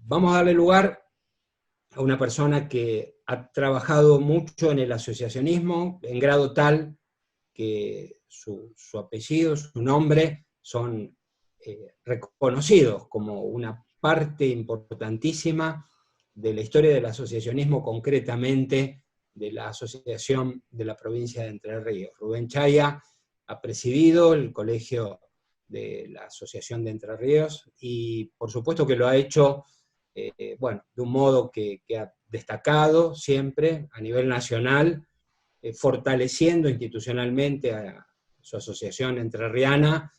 Vamos a darle lugar a una persona que ha trabajado mucho en el asociacionismo, en grado tal que su apellido, su nombre, son reconocidos como una parte importantísima de la historia del asociacionismo, concretamente de la Asociación de la Provincia de Entre Ríos. Rubén Chaya ha presidido el colegio de la Asociación de Entre Ríos, y por supuesto que lo ha hecho bueno, de un modo que ha destacado siempre a nivel nacional, fortaleciendo institucionalmente a su asociación entrerriana,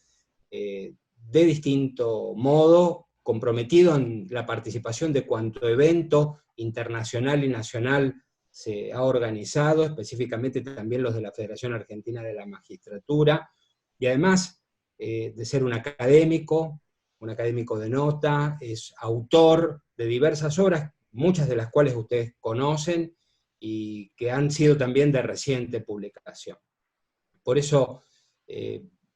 de distinto modo, comprometido en la participación de cuanto evento internacional y nacional se ha organizado, específicamente también los de la Federación Argentina de la Magistratura, y además de ser un académico de nota, es autor de diversas obras, muchas de las cuales ustedes conocen, y que han sido también de reciente publicación. Por eso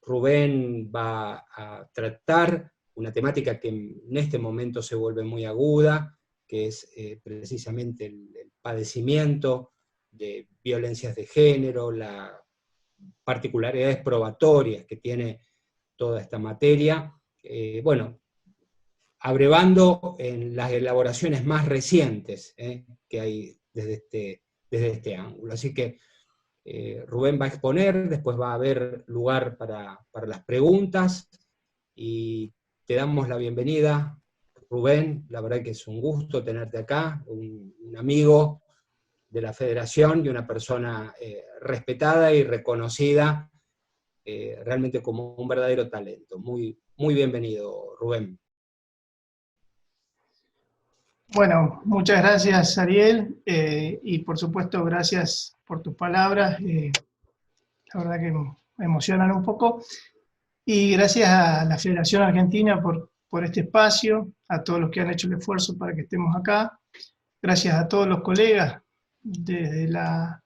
Rubén va a tratar una temática que en este momento se vuelve muy aguda, que es precisamente el padecimiento de violencias de género, las particularidades probatorias que tiene toda esta materia, bueno, abrevando en las elaboraciones más recientes que hay desde este ángulo. Así que Rubén va a exponer, después va a haber lugar para las preguntas, y te damos la bienvenida, Rubén. La verdad que es un gusto tenerte acá, un amigo de la Federación y una persona respetada y reconocida realmente como un verdadero talento. Muy, muy bienvenido, Rubén. Bueno, muchas gracias, Ariel, y por supuesto gracias por tus palabras, la verdad que me emocionan un poco, y gracias a la Federación Argentina por este espacio, a todos los que han hecho el esfuerzo para que estemos acá, gracias a todos los colegas desde la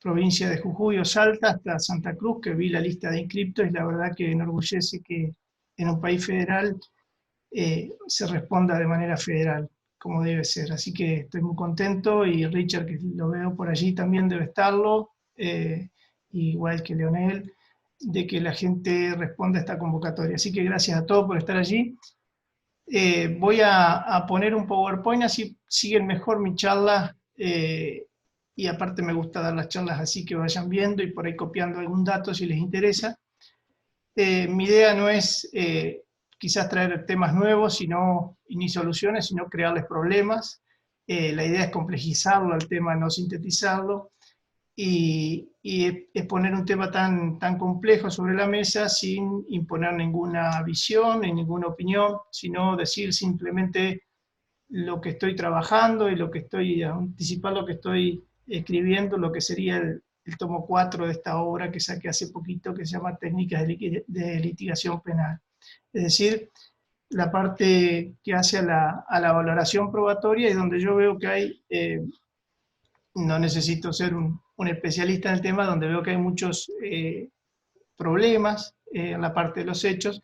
provincia de Jujuy o Salta hasta Santa Cruz, que vi la lista de inscriptos, y la verdad que enorgullece que en un país federal se responda de manera federal, como debe ser. Así que estoy muy contento, y Richard, que lo veo por allí, también debe estarlo, igual que Leonel, de que la gente responda a esta convocatoria. Así que gracias a todos por estar allí. Voy a poner un PowerPoint, así siguen mejor mi charla, y aparte me gusta dar las charlas así, que vayan viendo y por ahí copiando algún dato si les interesa. Mi idea no es quizás traer temas nuevos ni soluciones, sino crearles problemas. La idea es complejizarlo al tema, no sintetizarlo, y es poner un tema tan complejo sobre la mesa sin imponer ninguna visión ni ninguna opinión, sino decir simplemente lo que estoy trabajando y anticipar lo que estoy escribiendo, lo que sería el tomo 4 de esta obra que saqué hace poquito, que se llama Técnicas de litigación penal. Es decir, la parte que hace a la valoración probatoria, y donde yo veo que hay, no necesito ser un especialista en el tema, donde veo que hay muchos problemas en la parte de los hechos,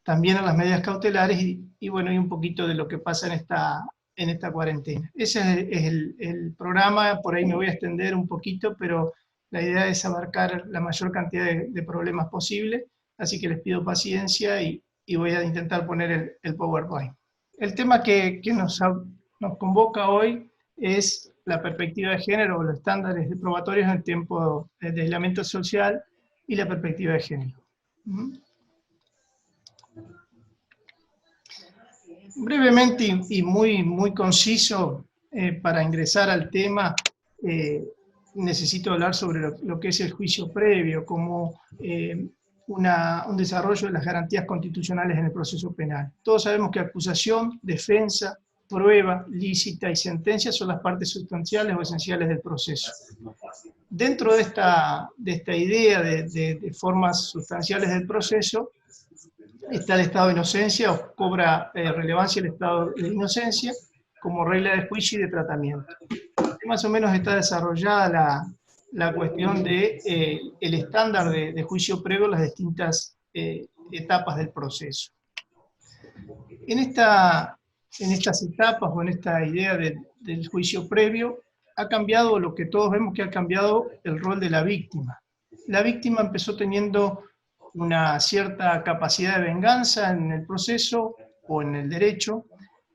también a las medidas cautelares, y bueno, y un poquito de lo que pasa en esta cuarentena. Ese es el programa. Por ahí me voy a extender un poquito, pero la idea es abarcar la mayor cantidad de problemas posible, así que les pido paciencia, y voy a intentar poner el PowerPoint. El tema que nos convoca hoy es la perspectiva de género, o los estándares probatorios en el tiempo de aislamiento social, y la perspectiva de género. Brevemente y muy conciso, para ingresar al tema, necesito hablar sobre lo que es el juicio previo, como un desarrollo de las garantías constitucionales en el proceso penal. Todos sabemos que acusación, defensa, prueba lícita y sentencia son las partes sustanciales o esenciales del proceso. Dentro de esta idea de formas sustanciales del proceso, está el estado de inocencia, o cobra relevancia el estado de inocencia como regla de juicio y de tratamiento. Más o menos está desarrollada la cuestión de el estándar de juicio previo en las distintas etapas del proceso. En esta en estas etapas o en esta idea del juicio previo, ha cambiado lo que todos vemos que ha cambiado el rol de la víctima. La víctima empezó teniendo una cierta capacidad de venganza en el proceso o en el derecho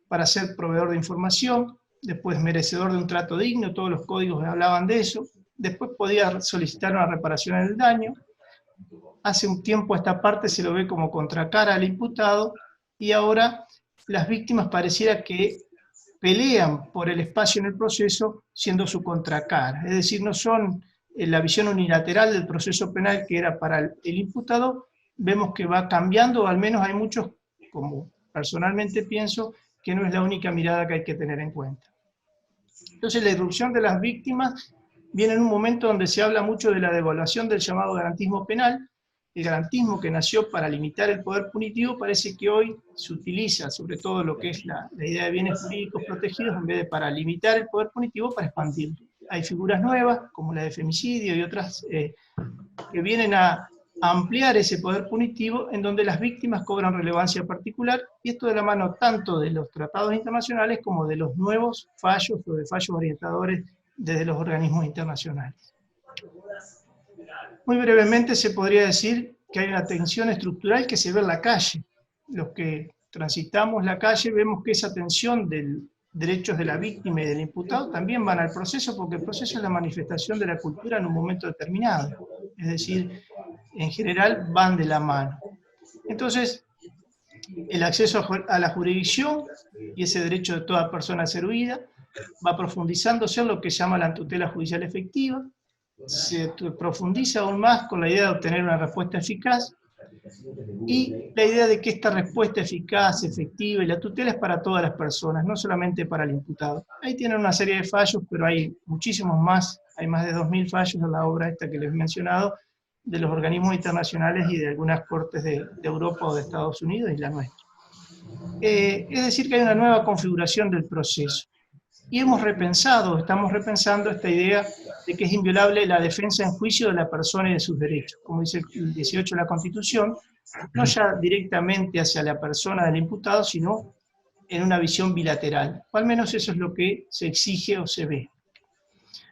para ser proveedor de información, después merecedor de un trato digno, todos los códigos hablaban de eso, después podía solicitar una reparación del daño. Hace un tiempo esta parte se lo ve como contracara al imputado, y ahora las víctimas pareciera que pelean por el espacio en el proceso siendo su contracara, es decir, no son la visión unilateral del proceso penal que era para el imputado, vemos que va cambiando, o al menos hay muchos, como personalmente pienso, que no es la única mirada que hay que tener en cuenta. Entonces la irrupción de las víctimas viene en un momento donde se habla mucho de la devaluación del llamado garantismo penal. El garantismo, que nació para limitar el poder punitivo, parece que hoy se utiliza, sobre todo lo que es la idea de bienes jurídicos protegidos, en vez de para limitar el poder punitivo, para expandirlo. Hay figuras nuevas, como la de femicidio y otras, que vienen a ampliar ese poder punitivo, en donde las víctimas cobran relevancia particular, y esto de la mano tanto de los tratados internacionales como de los nuevos fallos o de fallos orientadores desde los organismos internacionales. Muy brevemente se podría decir que hay una tensión estructural que se ve en la calle. Los que transitamos la calle vemos que esa tensión de derechos de la víctima y del imputado también van al proceso, porque el proceso es la manifestación de la cultura en un momento determinado. Es decir, en general van de la mano. Entonces, el acceso a la jurisdicción y ese derecho de toda persona a ser oída va profundizándose en lo que se llama la tutela judicial efectiva, se profundiza aún más con la idea de obtener una respuesta eficaz, y la idea de que esta respuesta eficaz, efectiva y la tutela es para todas las personas, no solamente para el imputado. Ahí tienen una serie de fallos, pero hay muchísimos más, hay más de 2000 fallos en la obra esta que les he mencionado, de los organismos internacionales y de algunas cortes de Europa o de Estados Unidos y la nuestra. Es decir, que hay una nueva configuración del proceso. Y estamos repensando esta idea de que es inviolable la defensa en juicio de la persona y de sus derechos, como dice el 18 de la Constitución, no ya directamente hacia la persona del imputado, sino en una visión bilateral, o al menos eso es lo que se exige o se ve.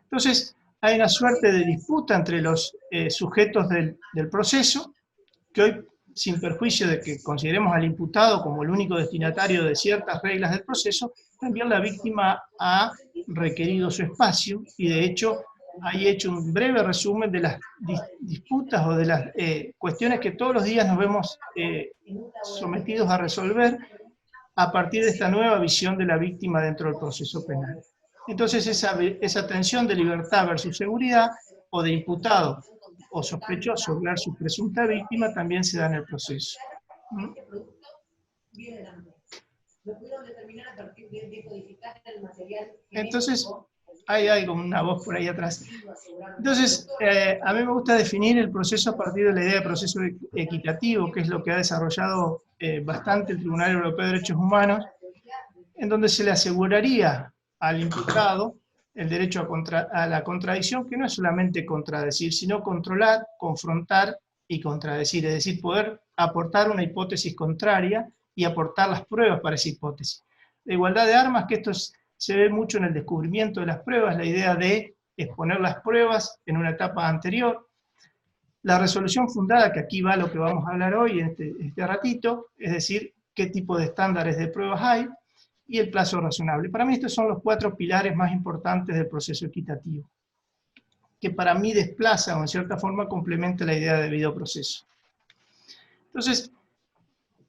Entonces, hay una suerte de disputa entre los sujetos del proceso, que hoy, sin perjuicio de que consideremos al imputado como el único destinatario de ciertas reglas del proceso, también la víctima ha requerido su espacio, y de hecho hay hecho un breve resumen de las disputas o de las cuestiones que todos los días nos vemos sometidos a resolver a partir de esta nueva visión de la víctima dentro del proceso penal. Entonces esa tensión de libertad versus seguridad, o de imputado o sospechoso versus presunta víctima, también se da en el proceso. Entonces, hay como una voz por ahí atrás. Entonces, a mí me gusta definir el proceso a partir de la idea de proceso equitativo, que es lo que ha desarrollado bastante el Tribunal Europeo de Derechos Humanos, en donde se le aseguraría al imputado el derecho a la contradicción, que no es solamente contradecir, sino controlar, confrontar y contradecir, es decir, poder aportar una hipótesis contraria y aportar las pruebas para esa hipótesis. La igualdad de armas, que esto se ve mucho en el descubrimiento de las pruebas, la idea de exponer las pruebas en una etapa anterior. La resolución fundada, que aquí va lo que vamos a hablar hoy en este ratito, es decir, qué tipo de estándares de pruebas hay, y el plazo razonable. Para mí estos son los 4 pilares más importantes del proceso equitativo, que para mí desplaza o en cierta forma complementa la idea de debido proceso. Entonces,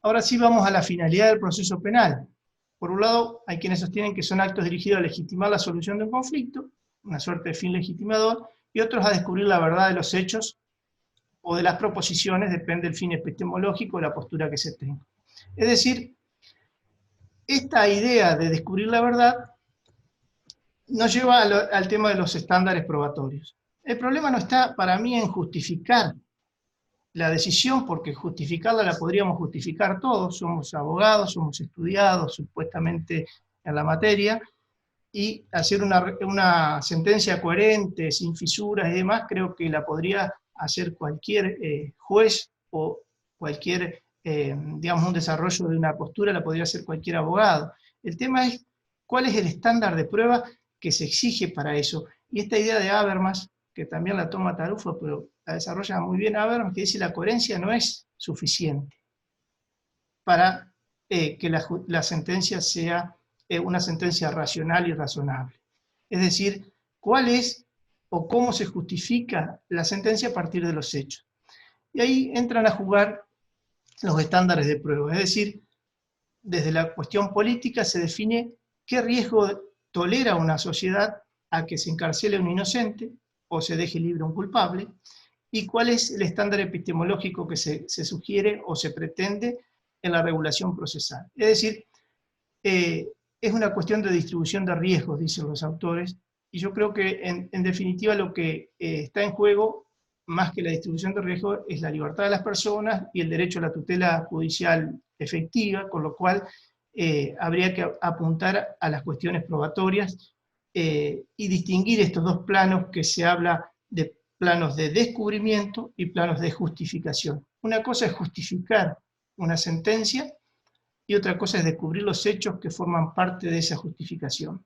ahora sí vamos a la finalidad del proceso penal. Por un lado, hay quienes sostienen que son actos dirigidos a legitimar la solución de un conflicto, una suerte de fin legitimador, y otros a descubrir la verdad de los hechos o de las proposiciones, depende del fin epistemológico o la postura que se tenga. Es decir, esta idea de descubrir la verdad nos lleva al tema de los estándares probatorios. El problema no está para mí en justificar la decisión, porque justificarla la podríamos justificar todos, somos abogados, somos estudiados supuestamente en la materia, y hacer una sentencia coherente, sin fisuras y demás, creo que la podría hacer cualquier juez, o cualquier, digamos, un desarrollo de una postura la podría hacer cualquier abogado. El tema es cuál es el estándar de prueba que se exige para eso. Y esta idea de Habermas, que también la toma Tarufo, pero la desarrolla muy bien Habermas, que dice la coherencia no es suficiente para que la sentencia sea una sentencia racional y razonable. Es decir, cuál es o cómo se justifica la sentencia a partir de los hechos. Y ahí entran a jugar los estándares de prueba, es decir, desde la cuestión política se define qué riesgo tolera una sociedad a que se encarcele a un inocente o se deje libre a un culpable, y cuál es el estándar epistemológico que se sugiere o se pretende en la regulación procesal. Es decir, es una cuestión de distribución de riesgos, dicen los autores, y yo creo que en definitiva lo que está en juego, más que la distribución de riesgos, es la libertad de las personas y el derecho a la tutela judicial efectiva, con lo cual habría que apuntar a las cuestiones probatorias y distinguir estos dos planos que se habla de planos de descubrimiento y planos de justificación. Una cosa es justificar una sentencia y otra cosa es descubrir los hechos que forman parte de esa justificación.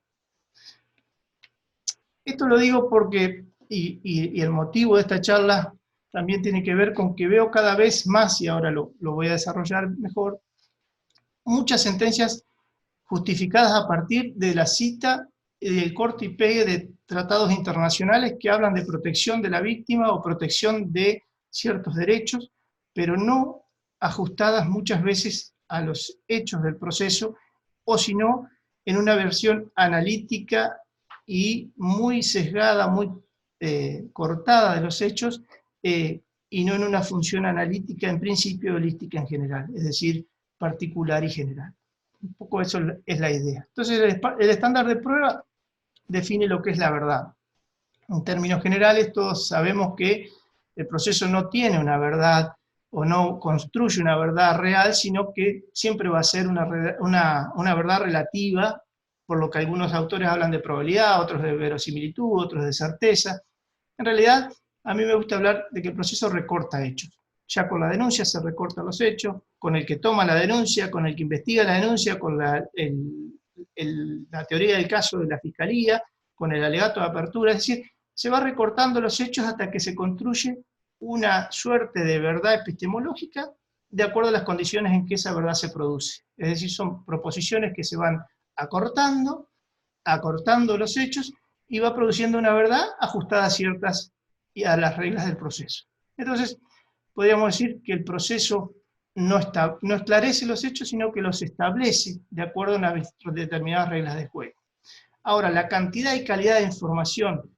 Esto lo digo porque, y el motivo de esta charla también tiene que ver con que veo cada vez más, y ahora lo voy a desarrollar mejor, muchas sentencias justificadas a partir de la cita y del corte y pegue de tratados internacionales que hablan de protección de la víctima o protección de ciertos derechos, pero no ajustadas muchas veces a los hechos del proceso, o si no, en una versión analítica y muy sesgada, muy cortada de los hechos, y no en una función analítica en principio, holística en general, es decir, particular y general. Un poco eso es la idea. Entonces el estándar de prueba define lo que es la verdad. En términos generales, todos sabemos que el proceso no tiene una verdad o no construye una verdad real, sino que siempre va a ser una verdad relativa, por lo que algunos autores hablan de probabilidad, otros de verosimilitud, otros de certeza. En realidad, a mí me gusta hablar de que el proceso recorta hechos. Ya con la denuncia se recortan los hechos, con el que toma la denuncia, con el que investiga la denuncia, con la teoría del caso de la fiscalía, con el alegato de apertura, es decir, se va recortando los hechos hasta que se construye una suerte de verdad epistemológica de acuerdo a las condiciones en que esa verdad se produce. Es decir, son proposiciones que se van acortando los hechos y va produciendo una verdad ajustada a ciertas y a las reglas del proceso. Entonces, podríamos decir que el proceso no esclarece los hechos, sino que los establece de acuerdo a unas determinadas reglas de juego. Ahora, la cantidad y calidad de información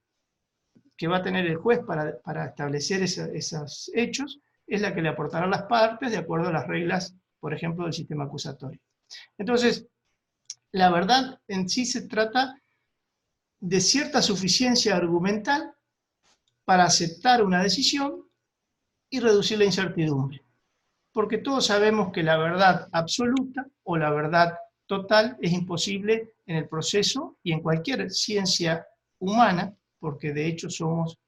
que va a tener el juez para establecer esos hechos es la que le aportarán las partes de acuerdo a las reglas, por ejemplo, del sistema acusatorio. Entonces, la verdad en sí se trata de cierta suficiencia argumental para aceptar una decisión y reducir la incertidumbre. Porque todos sabemos que la verdad absoluta o la verdad total es imposible en el proceso y en cualquier ciencia humana, porque de hecho somos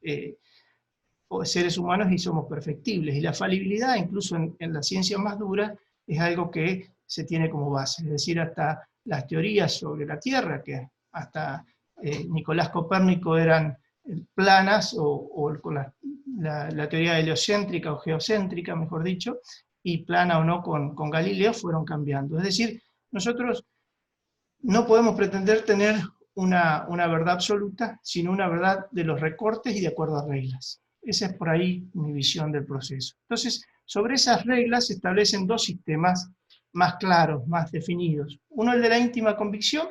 seres humanos y somos perfectibles. Y la falibilidad, incluso en las ciencias más duras, es algo que se tiene como base. Es decir, hasta las teorías sobre la Tierra, que hasta Nicolás Copérnico eran planas, o con la teoría heliocéntrica o geocéntrica, mejor dicho, y plana o no con Galileo, fueron cambiando. Es decir, nosotros no podemos pretender tener una verdad absoluta, sino una verdad de los recortes y de acuerdo a reglas. Esa es por ahí mi visión del proceso. Entonces, sobre esas reglas se establecen dos sistemas más claros, más definidos. Uno el de la íntima convicción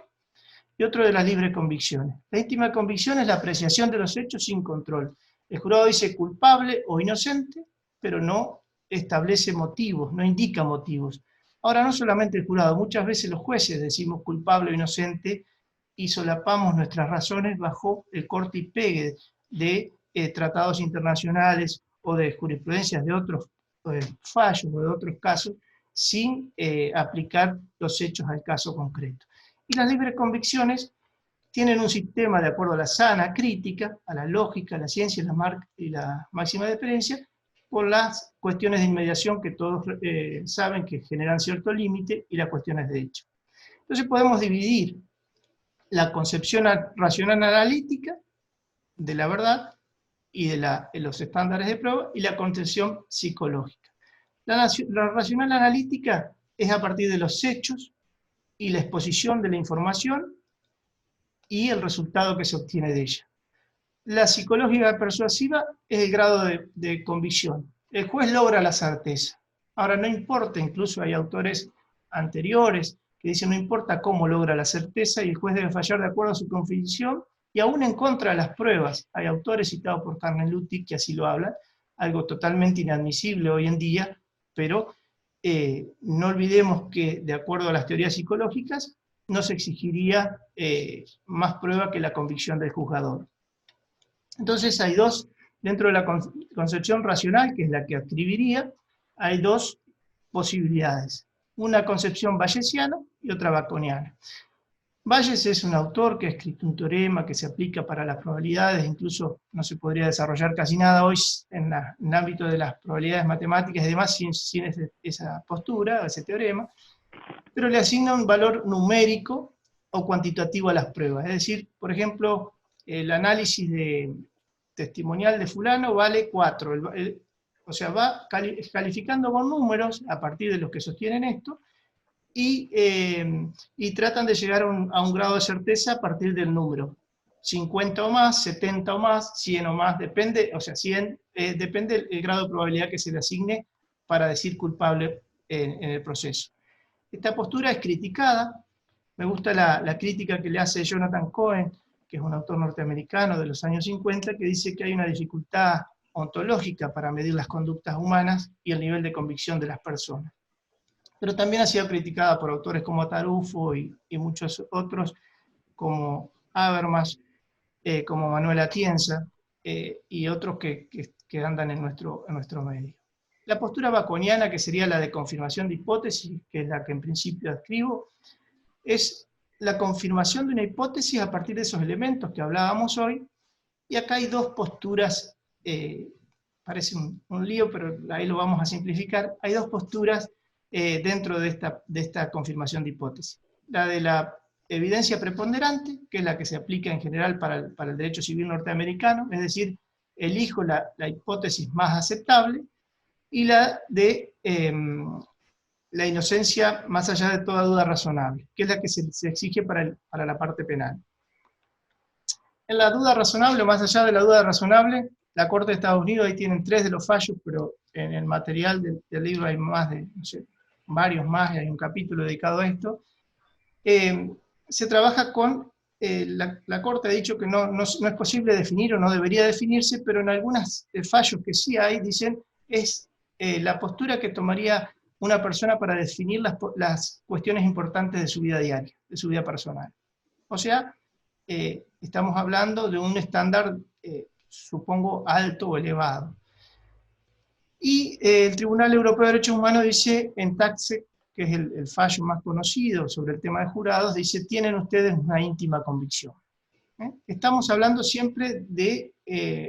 y otro de las libres convicciones. La íntima convicción es la apreciación de los hechos sin control. El jurado dice culpable o inocente, pero no establece motivos, no indica motivos. Ahora, no solamente el jurado, muchas veces los jueces decimos culpable o inocente y solapamos nuestras razones bajo el corte y pegue de tratados internacionales o de jurisprudencias de otros fallos o de otros casos, sin aplicar los hechos al caso concreto. Y las libres convicciones tienen un sistema de acuerdo a la sana crítica, a la lógica, a la ciencia y la máxima de experiencia, por las cuestiones de inmediación que todos saben que generan cierto límite y las cuestiones de hecho. Entonces podemos dividir la concepción racional analítica de la verdad y de los estándares de prueba, y la concepción psicológica. La racional analítica es a partir de los hechos y la exposición de la información y el resultado que se obtiene de ella. La psicológica persuasiva es el grado de convicción. El juez logra la certeza. Ahora, no importa, incluso hay autores anteriores que dicen no importa cómo logra la certeza y el juez debe fallar de acuerdo a su convicción y aún en contra de las pruebas. Hay autores citados por Carnell-Lutti que así lo hablan, algo totalmente inadmisible hoy en día, pero no olvidemos que de acuerdo a las teorías psicológicas no se exigiría más prueba que la convicción del juzgador. Entonces hay dos, dentro de la concepción racional, que es la que atribuiría, hay dos posibilidades. Una concepción bayesiana y otra baconiana. Bayes es un autor que ha escrito un teorema que se aplica para las probabilidades, incluso no se podría desarrollar casi nada hoy en el ámbito de las probabilidades matemáticas y demás sin esa postura, ese teorema, pero le asigna un valor numérico o cuantitativo a las pruebas. Es decir, por ejemplo, el análisis testimonial de fulano vale 4, o sea, va calificando con números a partir de los que sostienen esto, y tratan de llegar a un grado de certeza a partir del número. 50 o más, 70 o más, 100 o más, depende, o sea, 100, depende del grado de probabilidad que se le asigne para decir culpable en el proceso. Esta postura es criticada, me gusta la crítica que le hace Jonathan Cohen, que es un autor norteamericano de los años 50, que dice que hay una dificultad ontológica para medir las conductas humanas y el nivel de convicción de las personas. Pero también ha sido criticada por autores como Tarufo y muchos otros, como Habermas, como Manuel Atienza, y otros que andan en nuestro medio. La postura baconiana, que sería la de confirmación de hipótesis, que es la que en principio describo, es la confirmación de una hipótesis a partir de esos elementos que hablábamos hoy, y acá hay dos posturas, parece un lío, pero ahí lo vamos a simplificar, hay dos posturas dentro de esta confirmación de hipótesis. La de la evidencia preponderante, que es la que se aplica en general para el derecho civil norteamericano, es decir, elijo la hipótesis más aceptable, y la de la inocencia más allá de toda duda razonable, que es la que se exige para la parte penal. En la duda razonable, más allá de la duda razonable, la Corte de Estados Unidos, ahí tienen 3 de los fallos, pero en el material del libro hay más de, no sé, varios más, y hay un capítulo dedicado a esto. Se trabaja con, la Corte ha dicho que no es posible definir o no debería definirse, pero en algunos fallos que sí hay, dicen, es la postura que tomaría una persona para definir las cuestiones importantes de su vida diaria, de su vida personal. O sea, estamos hablando de un estándar, supongo, alto o elevado. Y el Tribunal Europeo de Derechos Humanos dice, en Taxe, que es el fallo más conocido sobre el tema de jurados, dice, tienen ustedes una íntima convicción. Estamos hablando siempre de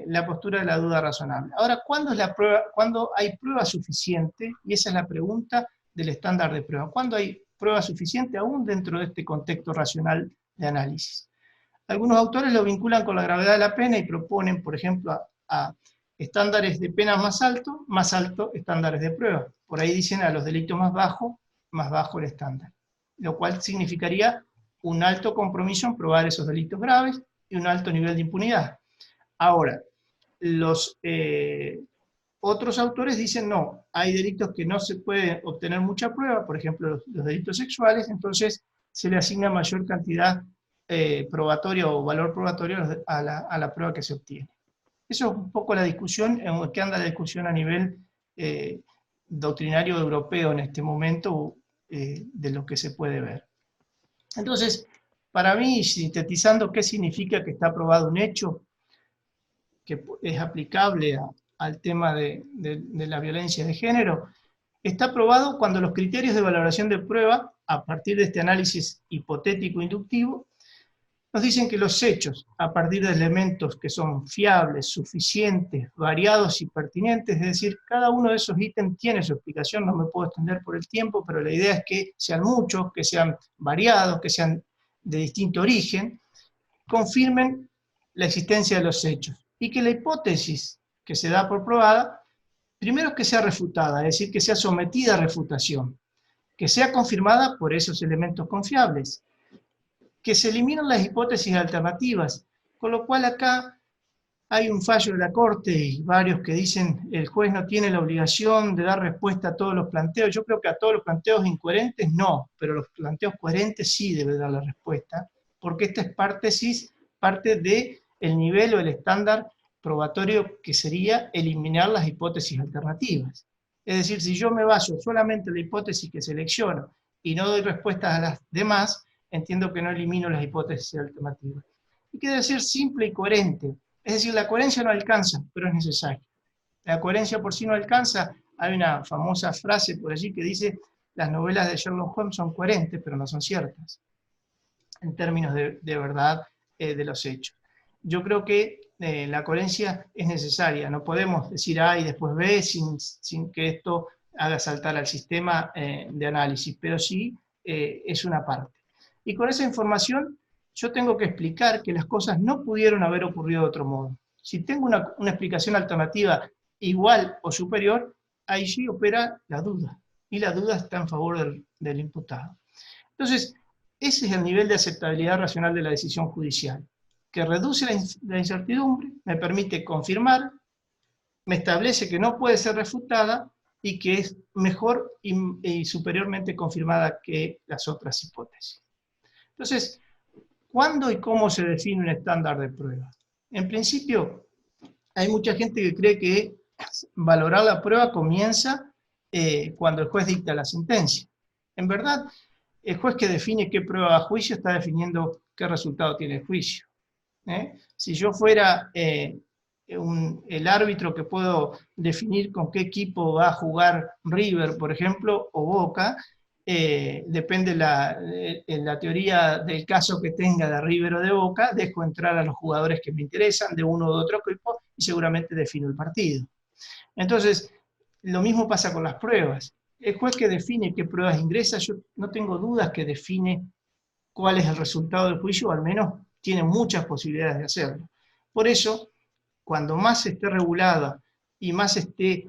la postura de la duda razonable. Ahora, ¿cuándo hay prueba suficiente? Y esa es la pregunta del estándar de prueba. ¿Cuándo hay prueba suficiente aún dentro de este contexto racional de análisis? Algunos autores lo vinculan con la gravedad de la pena y proponen, por ejemplo, a estándares de pena más alto estándares de prueba. Por ahí dicen a los delitos más bajo el estándar. Lo cual significaría un alto compromiso en probar esos delitos graves y un alto nivel de impunidad. Ahora, los otros autores dicen no, hay delitos que no se puede obtener mucha prueba, por ejemplo los delitos sexuales, entonces se le asigna mayor cantidad probatoria o valor probatorio a la prueba que se obtiene. Eso es un poco la discusión, en que anda la discusión a nivel doctrinario europeo en este momento, de lo que se puede ver. Entonces, para mí, sintetizando qué significa que está aprobado un hecho, que es aplicable al tema de la violencia de género, está aprobado cuando los criterios de valoración de prueba, a partir de este análisis hipotético inductivo, nos dicen que los hechos, a partir de elementos que son fiables, suficientes, variados y pertinentes, es decir, cada uno de esos ítems tiene su explicación, no me puedo extender por el tiempo, pero la idea es que sean muchos, que sean variados, que sean de distinto origen, confirmen la existencia de los hechos, y que la hipótesis que se da por probada, primero es que sea refutada, es decir, que sea sometida a refutación, que sea confirmada por esos elementos confiables, que se eliminan las hipótesis alternativas, con lo cual acá hay un fallo de la Corte y varios que dicen el juez no tiene la obligación de dar respuesta a todos los planteos. Yo creo que a todos los planteos incoherentes no, pero los planteos coherentes sí debe dar la respuesta, porque esta es parte del nivel o el estándar probatorio que sería eliminar las hipótesis alternativas. Es decir, si yo me baso solamente en la hipótesis que selecciono y no doy respuestas a las demás, entiendo que no elimino las hipótesis alternativas. Y que debe ser simple y coherente. Es decir, la coherencia no alcanza, pero es necesaria. La coherencia por sí no alcanza. Hay una famosa frase por allí que dice, las novelas de Sherlock Holmes son coherentes, pero no son ciertas, en términos de verdad de los hechos. Yo creo que la coherencia es necesaria. No podemos decir A y después B sin que esto haga saltar al sistema de análisis, pero sí es una parte. Y con esa información yo tengo que explicar que las cosas no pudieron haber ocurrido de otro modo. Si tengo una explicación alternativa igual o superior, ahí sí opera la duda, y la duda está en favor del imputado. Entonces, ese es el nivel de aceptabilidad racional de la decisión judicial, que reduce la incertidumbre, me permite confirmar, me establece que no puede ser refutada y que es mejor y superiormente confirmada que las otras hipótesis. Entonces, ¿cuándo y cómo se define un estándar de prueba? En principio, hay mucha gente que cree que valorar la prueba comienza cuando el juez dicta la sentencia. En verdad, el juez que define qué prueba va a juicio está definiendo qué resultado tiene el juicio. Si yo fuera el árbitro que puedo definir con qué equipo va a jugar River, por ejemplo, o Boca, depende la teoría del caso que tenga de River o de Boca, dejo entrar a los jugadores que me interesan de uno u otro equipo y seguramente defino el partido. Entonces, lo mismo pasa con las pruebas. El juez que define qué pruebas ingresa, yo no tengo dudas que define cuál es el resultado del juicio, o al menos tiene muchas posibilidades de hacerlo. Por eso, cuando más esté regulada y más esté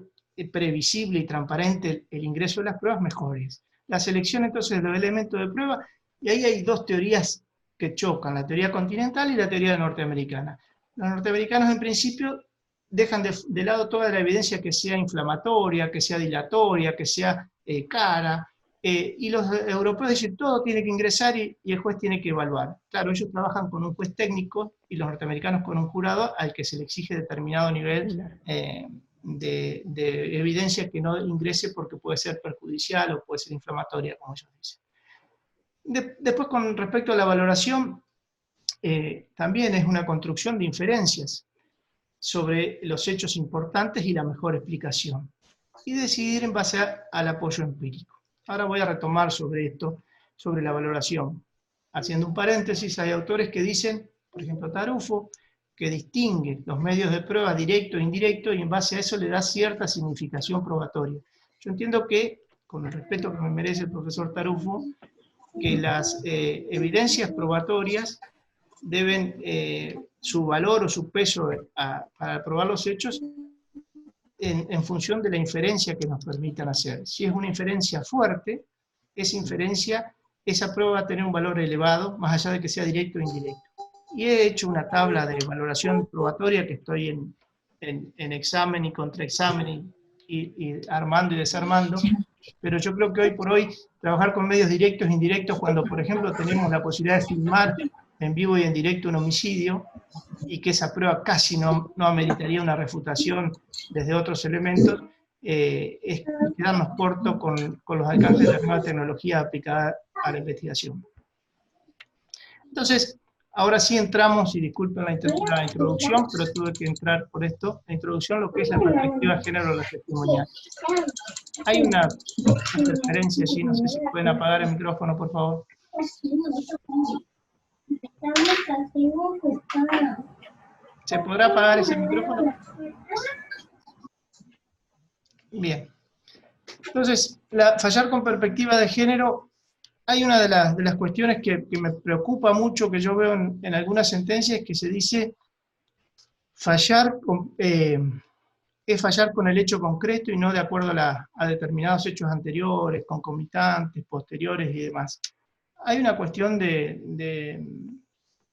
previsible y transparente el ingreso de las pruebas, mejor es. La selección entonces de los elementos de prueba, y ahí hay dos teorías que chocan, la teoría continental y la teoría norteamericana. Los norteamericanos en principio dejan de lado toda la evidencia que sea inflamatoria, que sea dilatoria, que sea cara, y los europeos dicen todo tiene que ingresar y el juez tiene que evaluar. Claro, ellos trabajan con un juez técnico y los norteamericanos con un jurado al que se le exige determinado nivel de evidencia que no ingrese porque puede ser perjudicial o puede ser inflamatoria, como ellos dicen. Después, con respecto a la valoración, también es una construcción de inferencias sobre los hechos importantes y la mejor explicación, y decidir en base al apoyo empírico. Ahora voy a retomar sobre esto, sobre la valoración. Haciendo un paréntesis, hay autores que dicen, por ejemplo Tarufo, que distingue los medios de prueba directo e indirecto y en base a eso le da cierta significación probatoria. Yo entiendo que, con el respeto que me merece el profesor Tarufo, que las evidencias probatorias deben, su valor o su peso para probar los hechos, en función de la inferencia que nos permitan hacer. Si es una inferencia fuerte, esa prueba va a tener un valor elevado, más allá de que sea directo o indirecto. Y he hecho una tabla de valoración probatoria que estoy en examen y contraexamen y armando y desarmando, pero yo creo que hoy por hoy trabajar con medios directos e indirectos, cuando por ejemplo tenemos la posibilidad de filmar en vivo y en directo un homicidio, y que esa prueba casi no ameritaría una refutación desde otros elementos, es quedarnos cortos con los alcances de la nueva tecnología aplicada a la investigación. Entonces, ahora sí entramos, y disculpen la introducción, pero tuve que entrar por esto, la introducción, lo que es la perspectiva de género de los testimoniales. Hay una interferencia allí, no sé si pueden apagar el micrófono, por favor. ¿Se podrá apagar ese micrófono? Bien. Entonces, fallar con perspectiva de género, hay una de las cuestiones que me preocupa mucho, que yo veo en algunas sentencias, que se dice es fallar con el hecho concreto y no de acuerdo a determinados hechos anteriores, concomitantes, posteriores y demás. Hay una cuestión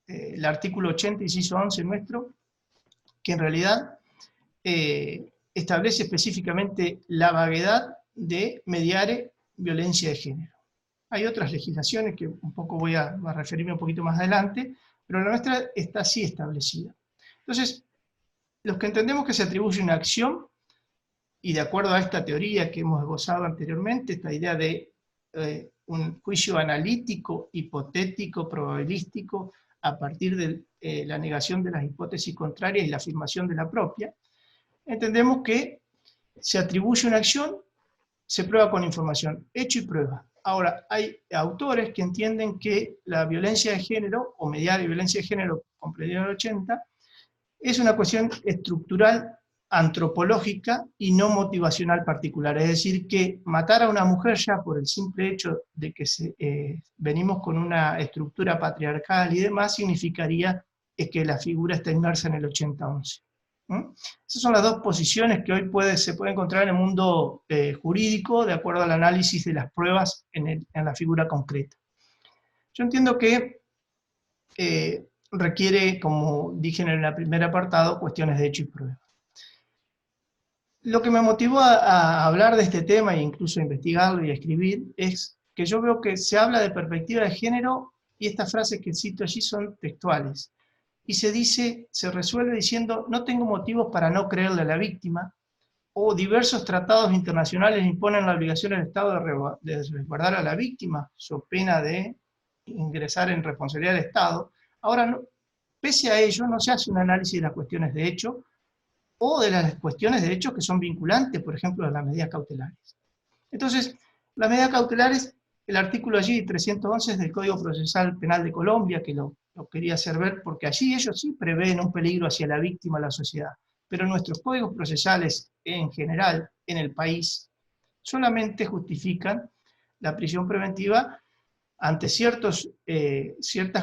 el artículo 80, inciso 11 nuestro, que en realidad establece específicamente la vaguedad de mediare violencia de género. Hay otras legislaciones que un poco voy a referirme un poquito más adelante, pero la nuestra está así establecida. Entonces, los que entendemos que se atribuye una acción, y de acuerdo a esta teoría que hemos esbozado anteriormente, esta idea de un juicio analítico, hipotético, probabilístico, a partir de la negación de las hipótesis contrarias y la afirmación de la propia, entendemos que se atribuye una acción, se prueba con información, hecho y prueba. Ahora, hay autores que entienden que la violencia de género, o mediar violencia de género, comprendido en el 80, es una cuestión estructural, antropológica y no motivacional particular. Es decir, que matar a una mujer ya por el simple hecho de que venimos con una estructura patriarcal y demás, significaría que la figura está inmersa en el 80-11. Esas son las dos posiciones que hoy se puede encontrar en el mundo jurídico, de acuerdo al análisis de las pruebas en la figura concreta. Yo entiendo que requiere, como dije en el primer apartado, cuestiones de hecho y prueba. Lo que me motivó a hablar de este tema e incluso a investigarlo y a escribir es que yo veo que se habla de perspectiva de género y estas frases que cito allí son textuales. Y se resuelve diciendo, no tengo motivos para no creerle a la víctima, o diversos tratados internacionales imponen la obligación del Estado de resguardar a la víctima, so pena de ingresar en responsabilidad del Estado. Ahora, pese a ello, no se hace un análisis de las cuestiones de hecho, o de las cuestiones de hecho que son vinculantes, por ejemplo, de las medidas cautelares. Entonces, las medidas cautelares, el artículo allí 311 es del Código Procesal Penal de Colombia, que lo quería hacer ver, porque allí ellos sí prevén un peligro hacia la víctima, a la sociedad. Pero nuestros códigos procesales, en general, en el país, solamente justifican la prisión preventiva ante ciertas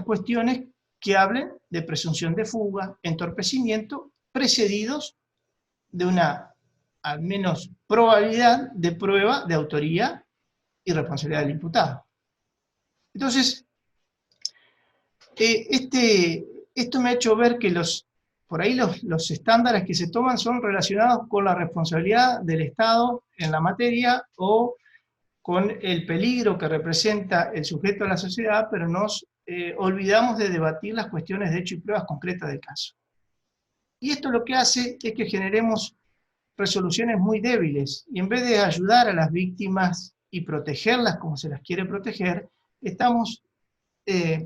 cuestiones que hablen de presunción de fuga, entorpecimiento, precedidos de una, al menos, probabilidad de prueba de autoría y responsabilidad del imputado. Entonces, esto me ha hecho ver que por ahí los estándares que se toman son relacionados con la responsabilidad del Estado en la materia o con el peligro que representa el sujeto a la sociedad, pero nos olvidamos de debatir las cuestiones de hecho y pruebas concretas del caso. Y esto lo que hace es que generemos resoluciones muy débiles, y en vez de ayudar a las víctimas y protegerlas como se las quiere proteger, estamos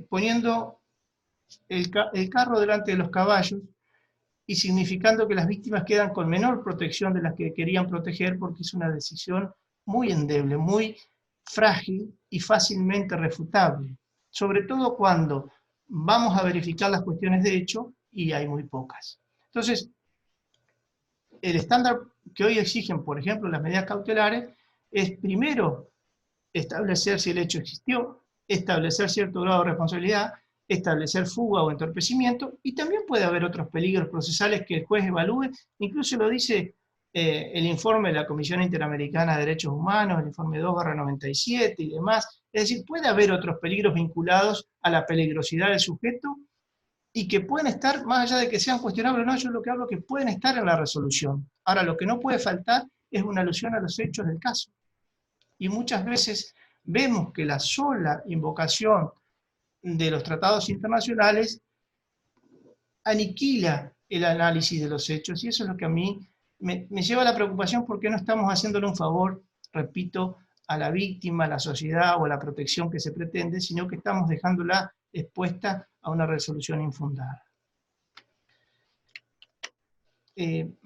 poniendo el carro delante de los caballos y significando que las víctimas quedan con menor protección de las que querían proteger, porque es una decisión muy endeble, muy frágil y fácilmente refutable, sobre todo cuando vamos a verificar las cuestiones de hecho y hay muy pocas. Entonces, el estándar que hoy exigen, por ejemplo, las medidas cautelares, es primero establecer si el hecho existió, establecer cierto grado de responsabilidad, establecer fuga o entorpecimiento, y también puede haber otros peligros procesales que el juez evalúe, incluso lo dice el informe de la Comisión Interamericana de Derechos Humanos, el informe 2/97 y demás, es decir, puede haber otros peligros vinculados a la peligrosidad del sujeto, y que pueden estar, más allá de que sean cuestionables o no, yo lo que hablo es que pueden estar en la resolución. Ahora, lo que no puede faltar es una alusión a los hechos del caso. Y muchas veces vemos que la sola invocación de los tratados internacionales aniquila el análisis de los hechos, y eso es lo que a mí me lleva a la preocupación, porque no estamos haciéndole un favor, repito, a la víctima, a la sociedad o a la protección que se pretende, sino que estamos dejándola expuesta a una resolución infundada. Bien,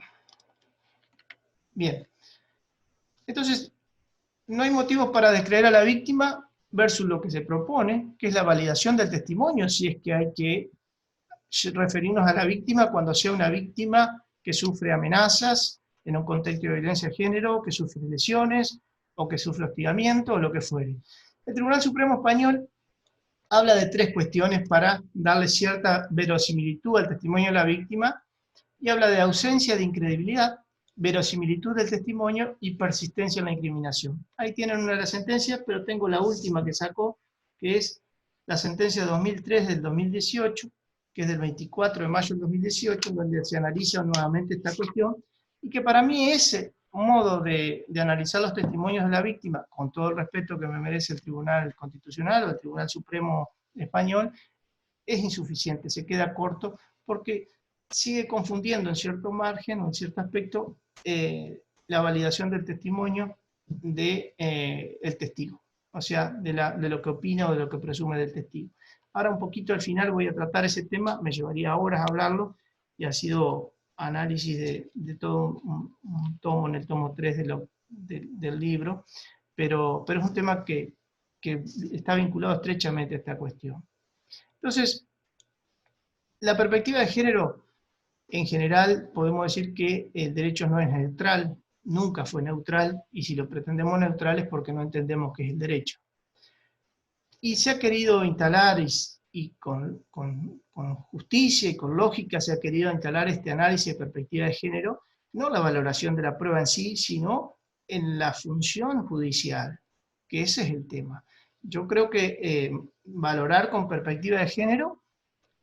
entonces, no hay motivos para descreer a la víctima, versus lo que se propone, que es la validación del testimonio, si es que hay que referirnos a la víctima cuando sea una víctima que sufre amenazas en un contexto de violencia de género, que sufre lesiones, o que sufre hostigamiento, o lo que fuere. El Tribunal Supremo Español habla de 3 cuestiones para darle cierta verosimilitud al testimonio de la víctima, y habla de ausencia de incredibilidad, verosimilitud del testimonio y persistencia en la incriminación. Ahí tienen una de las sentencias, pero tengo la última que sacó, que es la sentencia 2003 del 2018, que es del 24 de mayo del 2018, donde se analiza nuevamente esta cuestión, y que para mí ese modo de analizar los testimonios de la víctima, con todo el respeto que me merece el Tribunal Constitucional o el Tribunal Supremo Español, es insuficiente, se queda corto, porque sigue confundiendo en cierto margen o en cierto aspecto la validación del testimonio del testigo, o sea, de lo que opina o de lo que presume del testigo. Ahora un poquito al final voy a tratar ese tema, me llevaría horas a hablarlo, y ha sido análisis de todo un tomo, en el tomo 3 del libro, pero es un tema que está vinculado estrechamente a esta cuestión. Entonces, la perspectiva de género, en general, podemos decir que el derecho no es neutral, nunca fue neutral, y si lo pretendemos neutral es porque no entendemos qué es el derecho. Y se ha querido instalar, y con justicia y con lógica se ha querido instalar este análisis de perspectiva de género, no la valoración de la prueba en sí, sino en la función judicial, que ese es el tema. Yo creo que valorar con perspectiva de género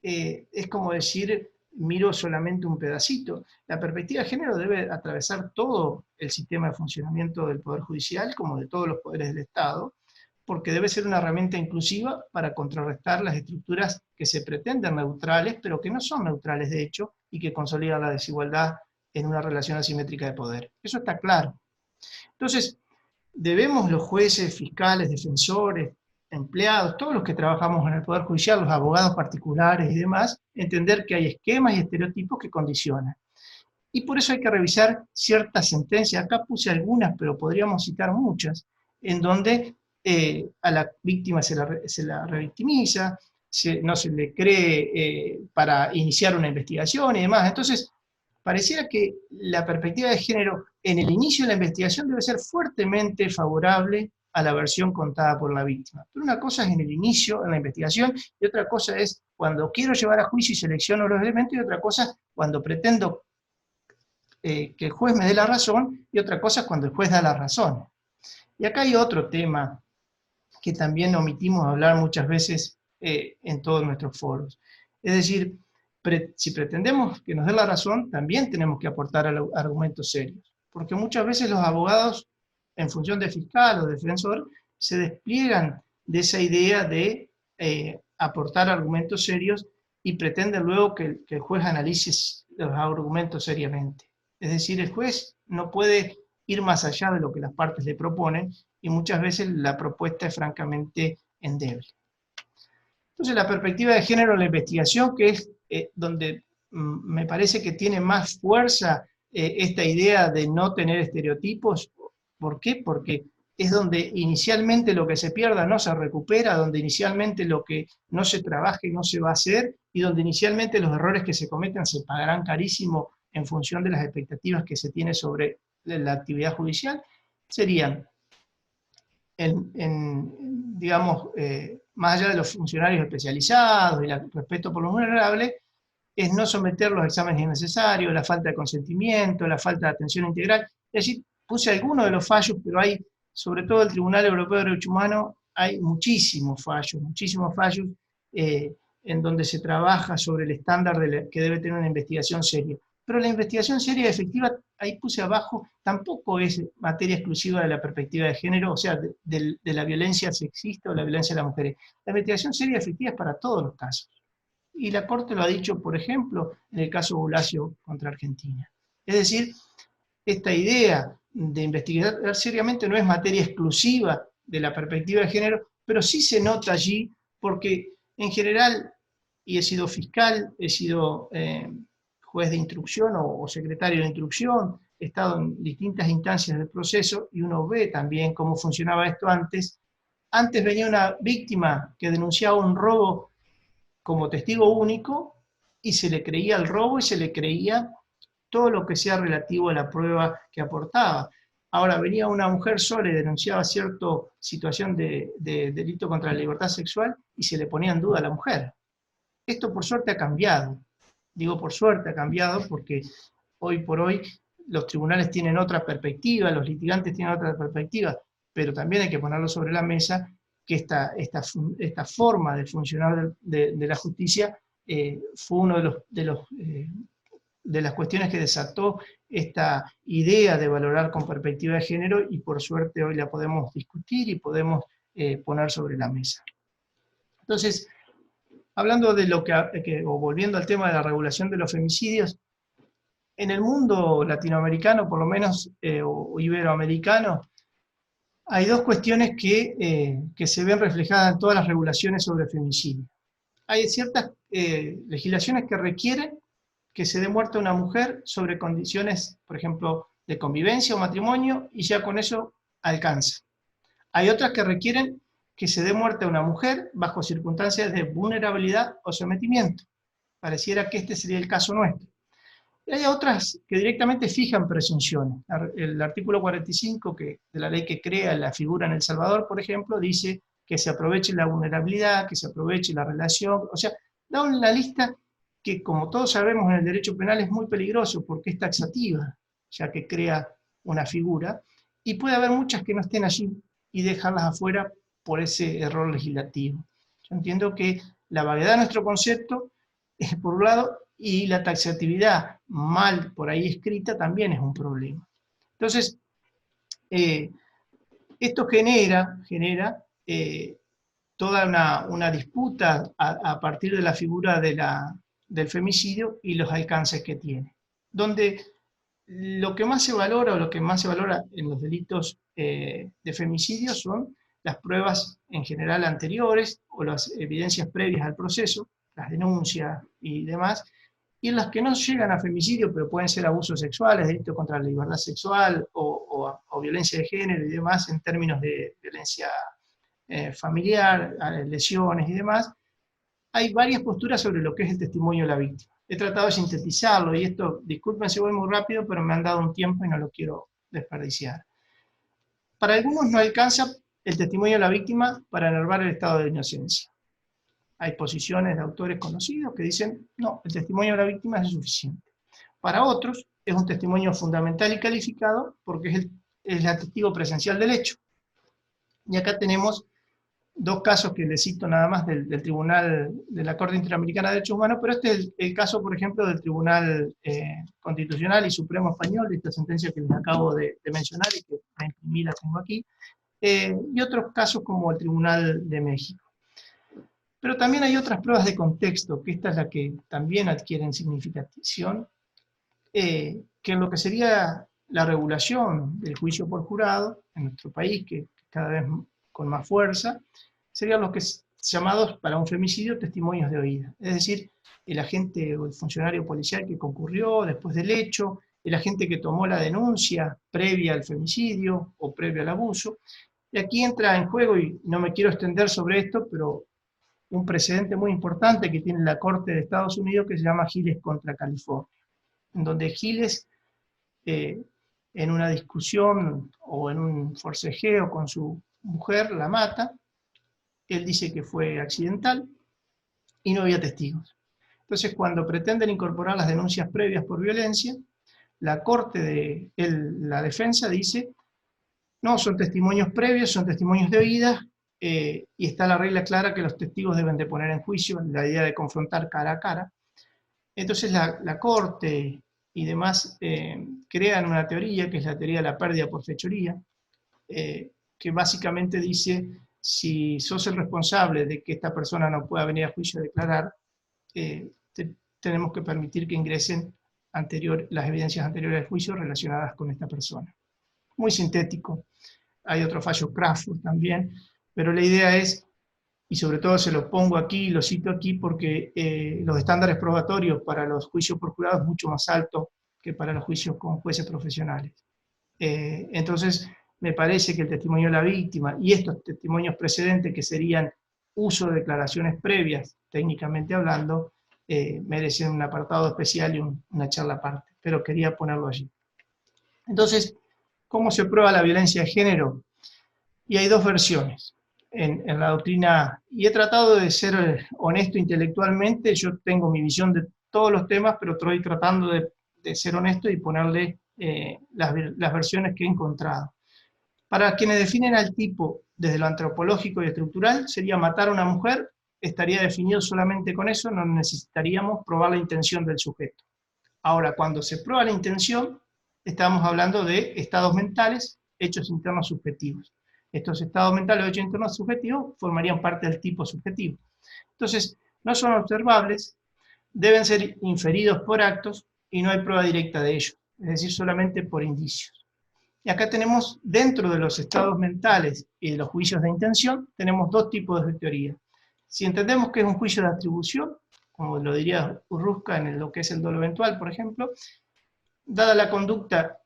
es como decir, miro solamente un pedacito. La perspectiva de género debe atravesar todo el sistema de funcionamiento del Poder Judicial, como de todos los poderes del Estado, porque debe ser una herramienta inclusiva para contrarrestar las estructuras que se pretenden neutrales, pero que no son neutrales de hecho, y que consolidan la desigualdad en una relación asimétrica de poder. Eso está claro. Entonces, debemos los jueces, fiscales, defensores, empleados, todos los que trabajamos en el Poder Judicial, los abogados particulares y demás, entender que hay esquemas y estereotipos que condicionan. Y por eso hay que revisar ciertas sentencias. Acá puse algunas, pero podríamos citar muchas, en donde a la víctima se la revictimiza, no se le cree para iniciar una investigación y demás. Entonces, pareciera que la perspectiva de género en el inicio de la investigación debe ser fuertemente favorable a la versión contada por la víctima. Pero una cosa es en el inicio, en la investigación, y otra cosa es cuando quiero llevar a juicio y selecciono los elementos, y otra cosa es cuando pretendo que el juez me dé la razón, y otra cosa es cuando el juez da la razón. Y acá hay otro tema que también omitimos hablar muchas veces en todos nuestros foros. Es decir, si pretendemos que nos dé la razón, también tenemos que aportar argumentos serios. Porque muchas veces los abogados, en función de fiscal o defensor, se despliegan de esa idea de aportar argumentos serios y pretenden luego que el juez analice los argumentos seriamente. Es decir, el juez no puede ir más allá de lo que las partes le proponen, y muchas veces la propuesta es francamente endeble. Entonces, la perspectiva de género en la investigación, que es donde me parece que tiene más fuerza esta idea de no tener estereotipos. ¿Por qué? Porque es donde inicialmente lo que se pierda no se recupera, donde inicialmente lo que no se trabaje no se va a hacer, y donde inicialmente los errores que se cometen se pagarán carísimo en función de las expectativas que se tiene sobre la actividad judicial, serían, digamos, más allá de los funcionarios especializados y el respeto por los vulnerables, es no someter los exámenes innecesarios, la falta de consentimiento, la falta de atención integral. Es decir, puse algunos de los fallos, pero hay, sobre todo el Tribunal Europeo de Derechos Humanos, hay muchísimos fallos en donde se trabaja sobre el estándar que debe tener una investigación seria. Pero la investigación seria y efectiva, ahí puse abajo, tampoco es materia exclusiva de la perspectiva de género, o sea, de la violencia sexista o la violencia de las mujeres. La investigación seria y efectiva es para todos los casos. Y la Corte lo ha dicho, por ejemplo, en el caso Bulacio contra Argentina. Es decir, esta idea de investigar seriamente no es materia exclusiva de la perspectiva de género, pero sí se nota allí porque, en general, y he sido fiscal, he sido juez de instrucción o secretario de instrucción, he estado en distintas instancias del proceso, y uno ve también cómo funcionaba esto antes. Antes venía una víctima que denunciaba un robo como testigo único y se le creía el robo y se le creía todo lo que sea relativo a la prueba que aportaba. Ahora venía una mujer sola y denunciaba cierta situación de delito contra la libertad sexual y se le ponía en duda a la mujer. Esto por suerte ha cambiado. Digo por suerte ha cambiado porque hoy por hoy los tribunales tienen otra perspectiva, los litigantes tienen otra perspectiva, pero también hay que ponerlo sobre la mesa que esta forma de funcionar de la justicia fue uno de las cuestiones que desató esta idea de valorar con perspectiva de género, y por suerte hoy la podemos discutir y podemos poner sobre la mesa. Entonces, hablando de o volviendo al tema de la regulación de los femicidios, en el mundo latinoamericano, por lo menos, o iberoamericano, hay dos cuestiones que se ven reflejadas en todas las regulaciones sobre femicidio. Hay ciertas legislaciones que requieren que se dé muerte a una mujer sobre condiciones, por ejemplo, de convivencia o matrimonio, y ya con eso alcanza. Hay otras que requieren que se dé muerte a una mujer bajo circunstancias de vulnerabilidad o sometimiento. Pareciera que este sería el caso nuestro. Y hay otras que directamente fijan presunciones. El artículo 45 de la ley que crea la figura en El Salvador, por ejemplo, dice que se aproveche la vulnerabilidad, que se aproveche la relación, o sea, da una lista que, como todos sabemos, en el derecho penal es muy peligroso porque es taxativa, ya que crea una figura, y puede haber muchas que no estén allí y dejarlas afuera por ese error legislativo. Yo entiendo que la vaguedad de nuestro concepto, por un lado, y la taxatividad mal por ahí escrita también es un problema. Entonces, esto genera toda una disputa a partir de la figura del femicidio y los alcances que tiene, donde lo que más se valora, o lo que más se valora en los delitos de femicidio, son las pruebas en general anteriores o las evidencias previas al proceso, las denuncias y demás, y en las que no llegan a femicidio, pero pueden ser abusos sexuales, delitos contra la libertad sexual o violencia de género y demás, en términos de violencia familiar, lesiones y demás. Hay varias posturas sobre lo que es el testimonio de la víctima. He tratado de sintetizarlo, y esto, disculpen si voy muy rápido, pero me han dado un tiempo y no lo quiero desperdiciar. Para algunos no alcanza el testimonio de la víctima para enervar el estado de inocencia. Hay posiciones de autores conocidos que dicen, no, el testimonio de la víctima es suficiente. Para otros, es un testimonio fundamental y calificado porque es el testigo presencial del hecho. Y acá tenemos dos casos que les cito nada más del Tribunal de la Corte Interamericana de Derechos Humanos, pero este es el caso, por ejemplo, del Tribunal Constitucional y Supremo Español, de esta sentencia que les acabo de mencionar y que la imprimí, la tengo aquí, y otros casos como el Tribunal de México. Pero también hay otras pruebas de contexto, que esta es la que también adquieren significación, que en lo que sería la regulación del juicio por jurado en nuestro país, que cada vez con más fuerza, serían los que llamados para un femicidio testimonios de oída. Es decir, el agente o el funcionario policial que concurrió después del hecho, el agente que tomó la denuncia previa al femicidio o previo al abuso. Y aquí entra en juego, y no me quiero extender sobre esto, pero un precedente muy importante que tiene la Corte de Estados Unidos, que se llama Giles contra California, en donde Giles, en una discusión o en un forcejeo con su mujer, la mata. Él dice que fue accidental y no había testigos. Entonces, cuando pretenden incorporar las denuncias previas por violencia, la Corte la defensa dice, no, son testimonios previos, son testimonios de oídas, y está la regla clara que los testigos deben de poner en juicio, la idea de confrontar cara a cara. Entonces la Corte y demás crean una teoría, que es la teoría de la pérdida por fechoría, que básicamente dice, si sos el responsable de que esta persona no pueda venir a juicio a declarar, tenemos que permitir que ingresen las evidencias anteriores al juicio relacionadas con esta persona. Muy sintético. Hay otro fallo, Crawford también, pero la idea es, y sobre todo se lo pongo aquí, lo cito aquí porque los estándares probatorios para los juicios por jurado es mucho más alto que para los juicios con jueces profesionales. Entonces, me parece que el testimonio de la víctima y estos testimonios precedentes, que serían uso de declaraciones previas, técnicamente hablando, merecen un apartado especial y una charla aparte, pero quería ponerlo allí. Entonces, ¿cómo se prueba la violencia de género? Y hay dos versiones en la doctrina, y he tratado de ser honesto intelectualmente. Yo tengo mi visión de todos los temas, pero estoy tratando de ser honesto y ponerle las versiones que he encontrado. Para quienes definen al tipo desde lo antropológico y estructural, sería matar a una mujer, estaría definido solamente con eso, no necesitaríamos probar la intención del sujeto. Ahora, cuando se prueba la intención, estamos hablando de estados mentales, hechos internos subjetivos. Estos estados mentales o hechos internos subjetivos formarían parte del tipo subjetivo. Entonces, no son observables, deben ser inferidos por actos y no hay prueba directa de ellos, es decir, solamente por indicios. Y acá tenemos, dentro de los estados mentales y de los juicios de intención, tenemos dos tipos de teoría. Si entendemos que es un juicio de atribución, como lo diría Urruska en lo que es el dolo eventual, por ejemplo, dada la conducta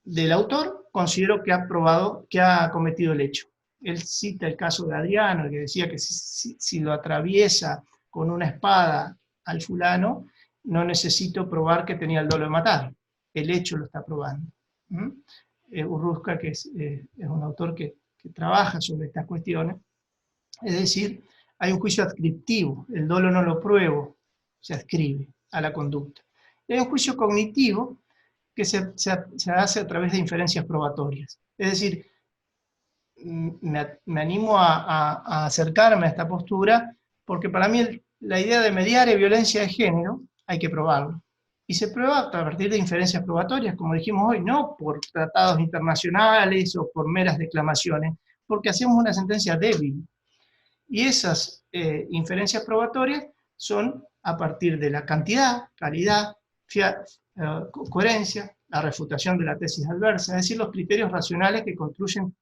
del autor, considero que ha cometido el hecho. Él cita el caso de Adriano, que decía que si lo atraviesa con una espada al fulano, no necesito probar que tenía el dolo de matar. El hecho lo está probando. Urruska, que es un autor que trabaja sobre estas cuestiones, es decir, hay un juicio adscriptivo, el dolo no lo pruebo, se adscribe a la conducta. Y hay un juicio cognitivo que se hace a través de inferencias probatorias. Es decir, me animo a acercarme a esta postura, porque para mí la idea de mediar violencia de género hay que probarlo. Y se prueba a partir de inferencias probatorias, como dijimos hoy, no por tratados internacionales o por meras declamaciones, porque hacemos una sentencia débil. Y esas inferencias probatorias son a partir de la cantidad, calidad, coherencia, la refutación de la tesis adversa, es decir, los criterios racionales que construyen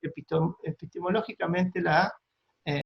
epistemológicamente la